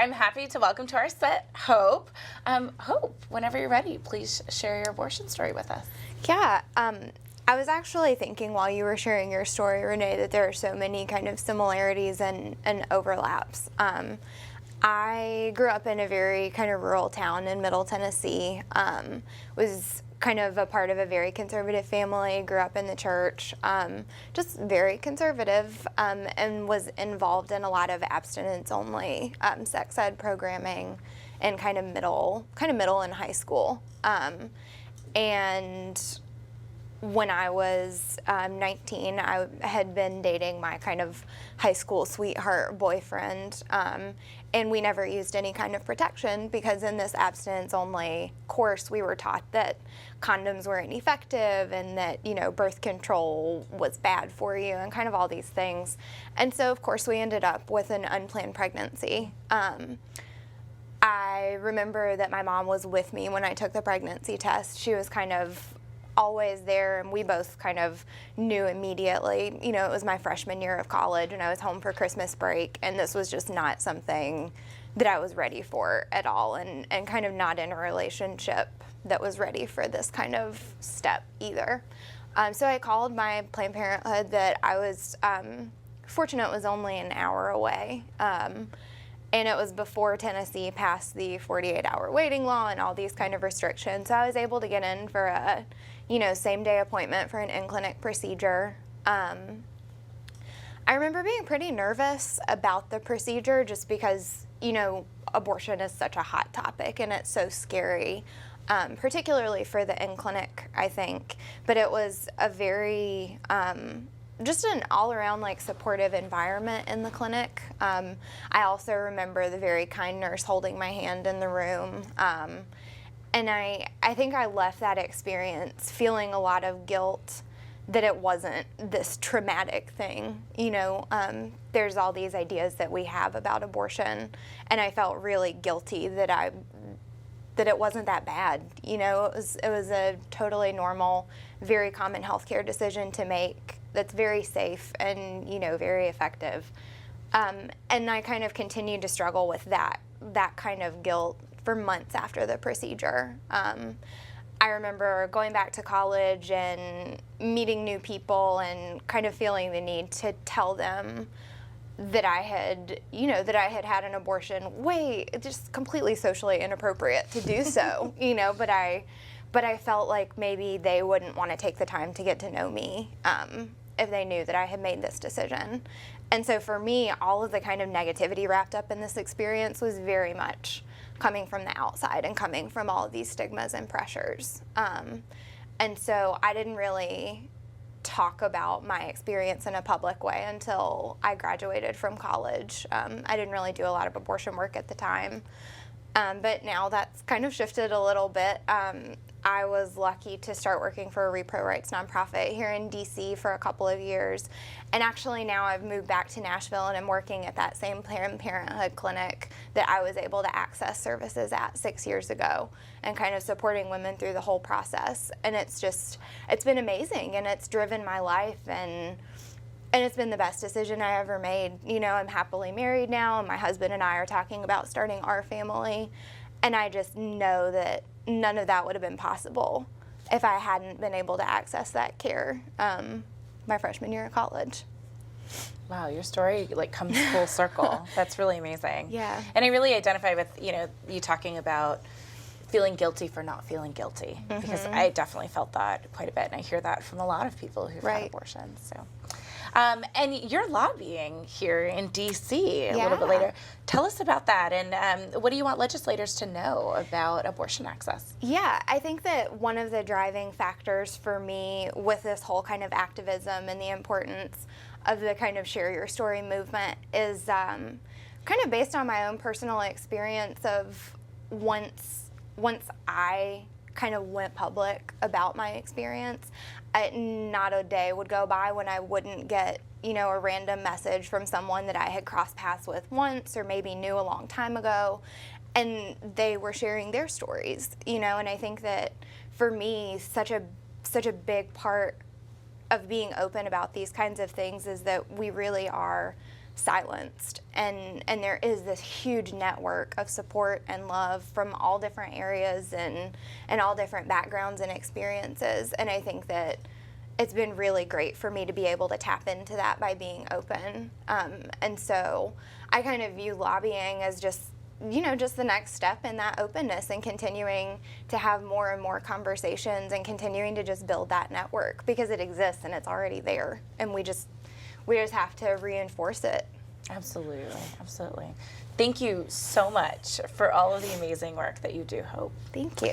I'm happy to welcome to our set Hope. Hope, whenever you're ready, please share your abortion story with us. Yeah, I was actually thinking while you were sharing your story, Renee, that there are so many kind of similarities and overlaps. I grew up in a very kind of rural town in Middle Tennessee, was kind of a part of a very conservative family, grew up in the church, just very conservative, and was involved in a lot of abstinence-only sex ed programming in kind of middle and high school. And when I was 19, I had been dating my kind of high school sweetheart boyfriend, and we never used any kind of protection because in this abstinence-only course, we were taught that condoms were ineffective and that, you know, birth control was bad for you and kind of all these things. And so, of course, we ended up with an unplanned pregnancy. I remember that my mom was with me when I took the pregnancy test. She was kind of always there, and we both kind of knew immediately. You know, it was my freshman year of college, and I was home for Christmas break, and this was just not something that I was ready for at all, and kind of not in a relationship that was ready for this kind of step either. So I called my Planned Parenthood that I was fortunate was only an hour away. And it was before Tennessee passed the 48-hour waiting law and all these kind of restrictions. So I was able to get in for a, same-day appointment for an in-clinic procedure. I remember being pretty nervous about the procedure just because, abortion is such a hot topic and it's so scary, particularly for the in-clinic, I think. But it was a very just an all-around supportive environment in the clinic. I also remember the very kind nurse holding my hand in the room. And I think I left that experience feeling a lot of guilt that it wasn't this traumatic thing. There's all these ideas that we have about abortion, and I felt really guilty that it wasn't that bad. It was a totally normal, very common healthcare decision to make that's very safe and, very effective. And I kind of continued to struggle with that kind of guilt for months after the procedure. I remember going back to college and meeting new people and kind of feeling the need to tell them that I had, had an abortion. Just completely socially inappropriate to do so, but I felt like maybe they wouldn't want to take the time to get to know me if they knew that I had made this decision. And so for me, all of the kind of negativity wrapped up in this experience was very much coming from the outside and coming from all of these stigmas and pressures. And so I didn't really talk about my experience in a public way until I graduated from college. I didn't really do a lot of abortion work at the time. But now that's kind of shifted a little bit. I was lucky to start working for a repro rights nonprofit here in DC for a couple of years. And actually now I've moved back to Nashville and I'm working at that same Planned Parenthood clinic that I was able to access services at 6 years ago and kind of supporting women through the whole process. And it's been amazing, and it's driven my life, and it's been the best decision I ever made. I'm happily married now, and my husband and I are talking about starting our family. And I just know that none of that would have been possible if I hadn't been able to access that care my freshman year of college. Wow, your story comes full circle. That's really amazing. Yeah. And I really identify with, you talking about feeling guilty for not feeling guilty, because I definitely felt that quite a bit, and I hear that from a lot of people who've had abortions. So. And you're lobbying here in D.C. a little bit later. Tell us about that, and what do you want legislators to know about abortion access? Yeah, I think that one of the driving factors for me with this whole kind of activism and the importance of the kind of share your story movement is kind of based on my own personal experience of once I kind of went public about my experience, not a day would go by when I wouldn't get, a random message from someone that I had crossed paths with once or maybe knew a long time ago, and they were sharing their stories, and I think that for me, such a big part of being open about these kinds of things is that we really are silenced, and there is this huge network of support and love from all different areas and all different backgrounds and experiences. And I think that it's been really great for me to be able to tap into that by being open. And so I kind of view lobbying as just, you know, just the next step in that openness, and continuing to have more and more conversations and continuing to just build that network, because it exists and it's already there, and we just have to reinforce it. Absolutely, absolutely. Thank you so much for all of the amazing work that you do, Hope. Thank you.